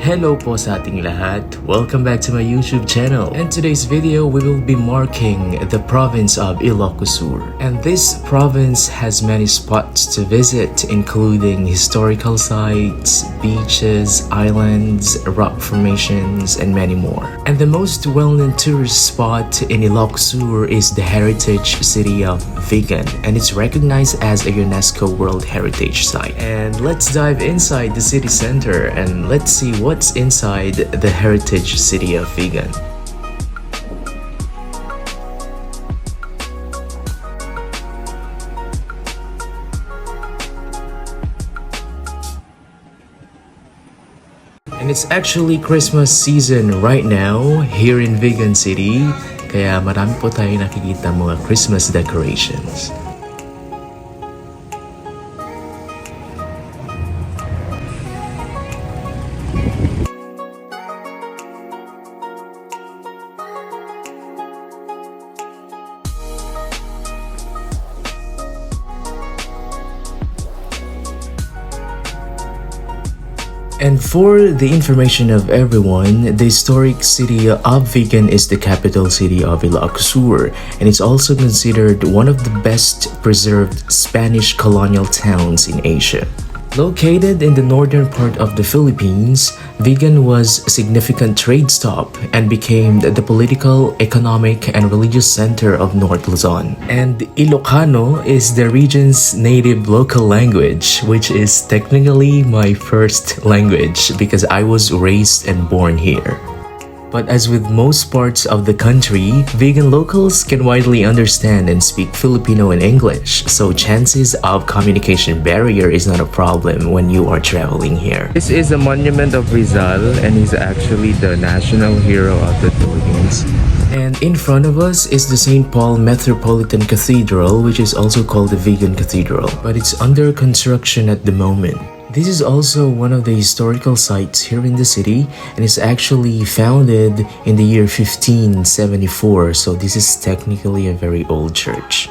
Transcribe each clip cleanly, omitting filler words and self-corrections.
Hello po sa ating lahat. Welcome back to my YouTube channel. In today's video, we will be marking the province of Ilocos Sur. And this province has many spots to visit, including historical sites, beaches, islands, rock formations, and many more. And the most well-known tourist spot in Ilocos Sur is the heritage city of Vigan, and it's recognized as a UNESCO World Heritage Site. And let's dive inside the city center and let's see what's inside the heritage city of Vigan. And it's actually Christmas season right now here in Vigan City, kaya marami po tayo nakikita mga Christmas decorations. And for the information of everyone, the historic city of Vigan is the capital city of Ilocos Sur, and it's also considered one of the best preserved Spanish colonial towns in Asia. Located in the northern part of the Philippines, Vigan was a significant trade stop and became the political, economic, and religious center of North Luzon. And Ilocano is the region's native local language, which is technically my first language because I was raised and born here. But as with most parts of the country, Vigan locals can widely understand and speak Filipino and English, so chances of communication barrier is not a problem when you are traveling here. This is a monument of Rizal, and he's actually the national hero of the Philippines. And in front of us is the St. Paul Metropolitan Cathedral, which is also called the Vigan Cathedral, but it's under construction at the moment. This is also one of the historical sites here in the city, and it's actually founded in the year 1574, so this is technically a very old church.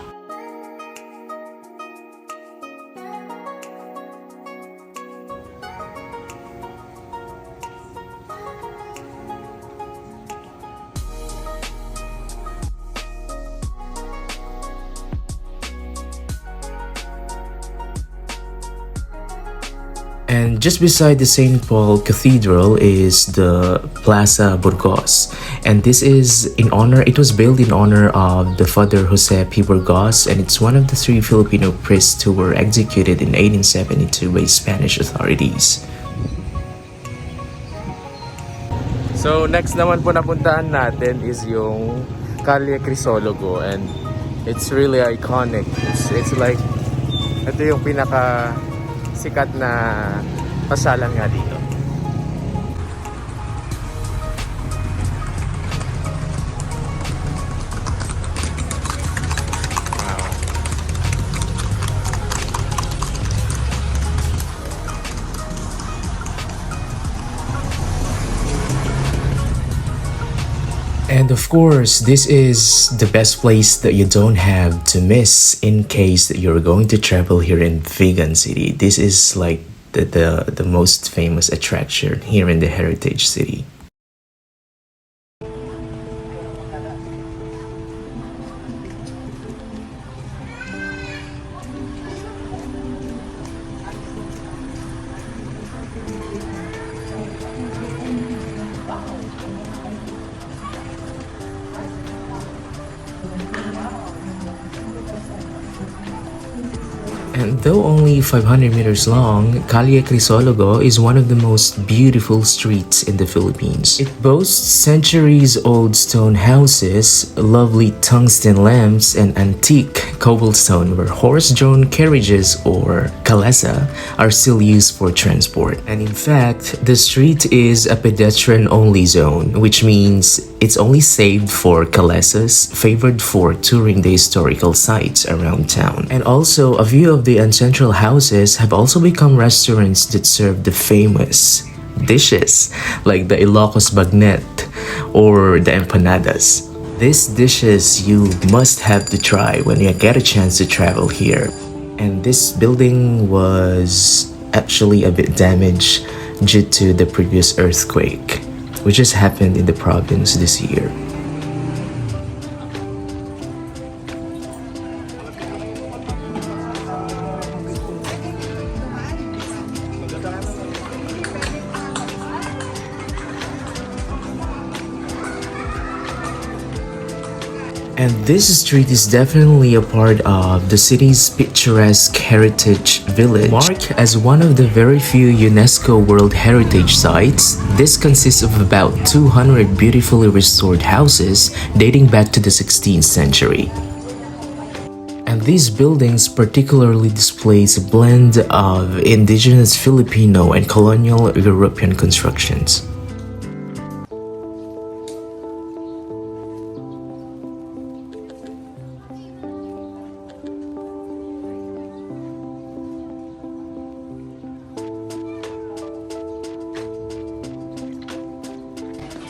And just beside the St. Paul Cathedral is the Plaza Burgos, and this is it was built in honor of the Father Jose P. Burgos, and it's one of the 3 Filipino priests who were executed in 1872 by Spanish authorities. So next naman po napuntahan natin is yung Calle Crisologo, and it's really iconic. It's like, ito yung pinaka sikat na pasyalan nga dito. And of course, this is the best place that you don't have to miss in case that you're going to travel here in Vigan City. This is like the most famous attraction here in the heritage city. And though only 500 meters long, Calle Crisologo is one of the most beautiful streets in the Philippines. It boasts centuries-old stone houses, lovely tungsten lamps, and antique cobblestone where horse-drawn carriages or calesa are still used for transport. And in fact, the street is a pedestrian-only zone, which means it's only saved for calesas, favored for touring the historical sites around town. And also, a few of the ancestral houses have also become restaurants that serve the famous dishes like the Ilocos bagnet or the empanadas. These dishes you must have to try when you get a chance to travel here. And this building was actually a bit damaged due to the previous earthquake, which has happened in the province this year. And this street is definitely a part of the city's picturesque heritage village. Marked as one of the very few UNESCO World Heritage Sites, this consists of about 200 beautifully restored houses dating back to the 16th century. And these buildings particularly displays a blend of indigenous Filipino and colonial European constructions.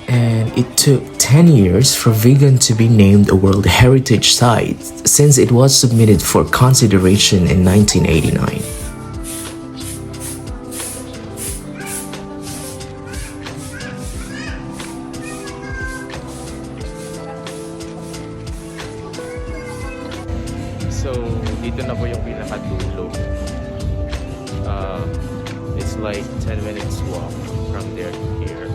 And it took 10 years for Vigan to be named a World Heritage Site since it was submitted for consideration in 1989. So, dito na po yung pinakadulo. It's like 10 minutes walk from there to here.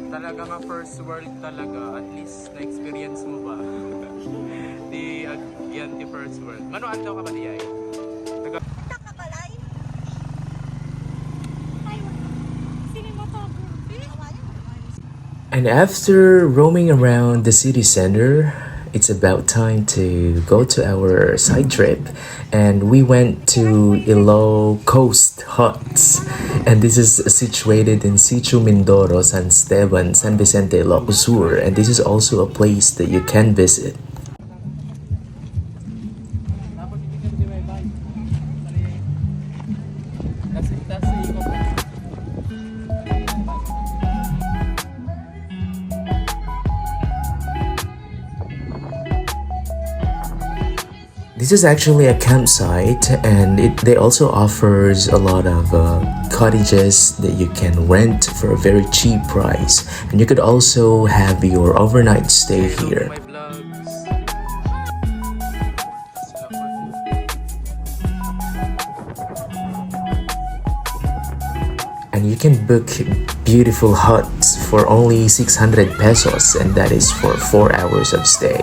Talaga nga first world talaga, at least na-experience mo ba? Di first world. Manoan daw ka ba diya? Nakabalay? Ay, cinematography? And after roaming around the city center, it's about time to go to our side trip, and we went to Ilocos Huts, and this is situated in Sitio Mindoro, San Esteban, San Vicente, Ilocos Sur, and this is also a place that you can visit. This is actually a campsite, and they also offers a lot of cottages that you can rent for a very cheap price, and you could also have your overnight stay here. And you can book beautiful huts for only 600 pesos, and that is for 4 hours of stay.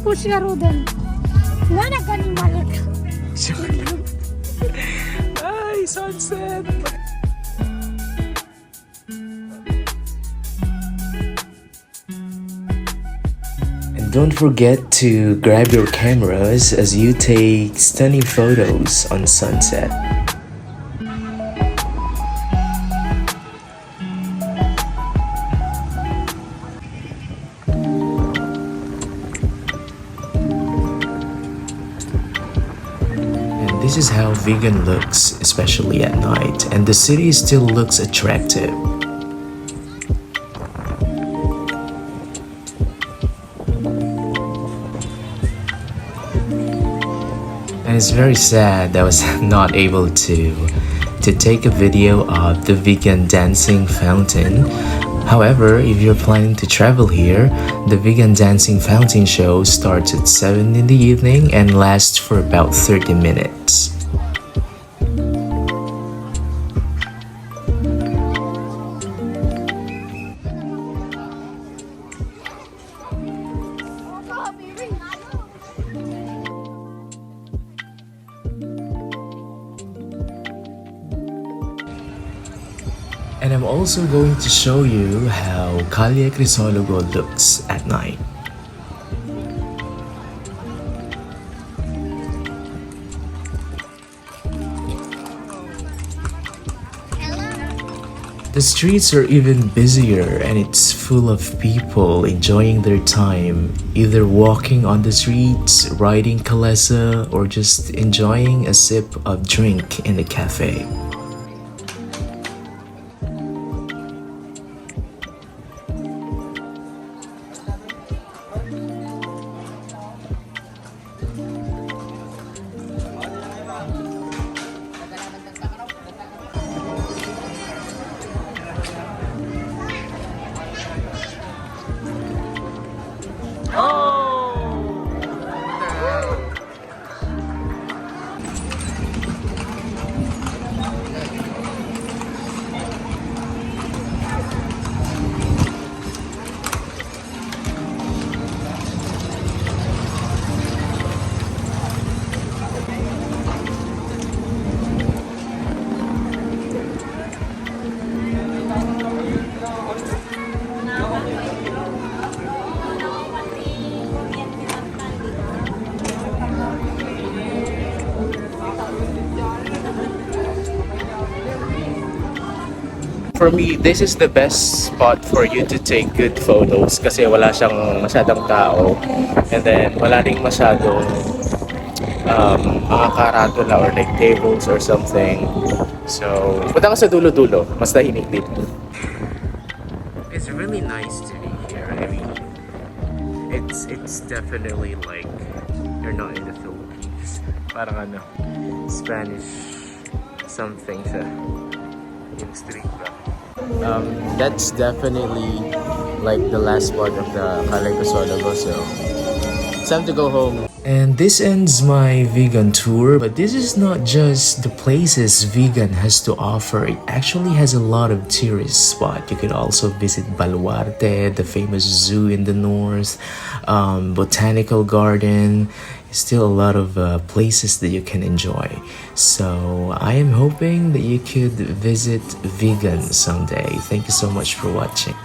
Push nga rodan. Nga nagkanimalak. Ay, sunset! And don't forget to grab your cameras as you take stunning photos on sunset. This is how Vigan looks, especially at night, and the city still looks attractive. And it's very sad that I was not able to take a video of the Vigan dancing fountain. However, if you're planning to travel here, the Vigan Dancing Fountain show starts at 7 in the evening and lasts for about 30 minutes. And I'm also going to show you how Calle Crisologo looks at night. The streets are even busier and it's full of people enjoying their time, either walking on the streets, riding kalesa, or just enjoying a sip of drink in a cafe. For me, this is the best spot for you to take good photos kasi wala siyang masyadong tao and then wala ring masyadong mga karatula or like tables or something. So, punta ka sa dulo-dulo, mas tahimik dito. It's really nice to be here. I mean, it's definitely like you're not in the Philippines. Parang ano, Spanish something sa yung street ba. That's definitely like the last part of the Calle Crisologo, so it's time to go home. And this ends my vegan tour, but this is not just the places vegan has to offer. It actually has a lot of tourist spots. You could also visit Baluarte, the famous zoo in the north, botanical garden. Still a lot of places that you can enjoy. So I am hoping that you could visit Vigan someday. Thank you so much for watching.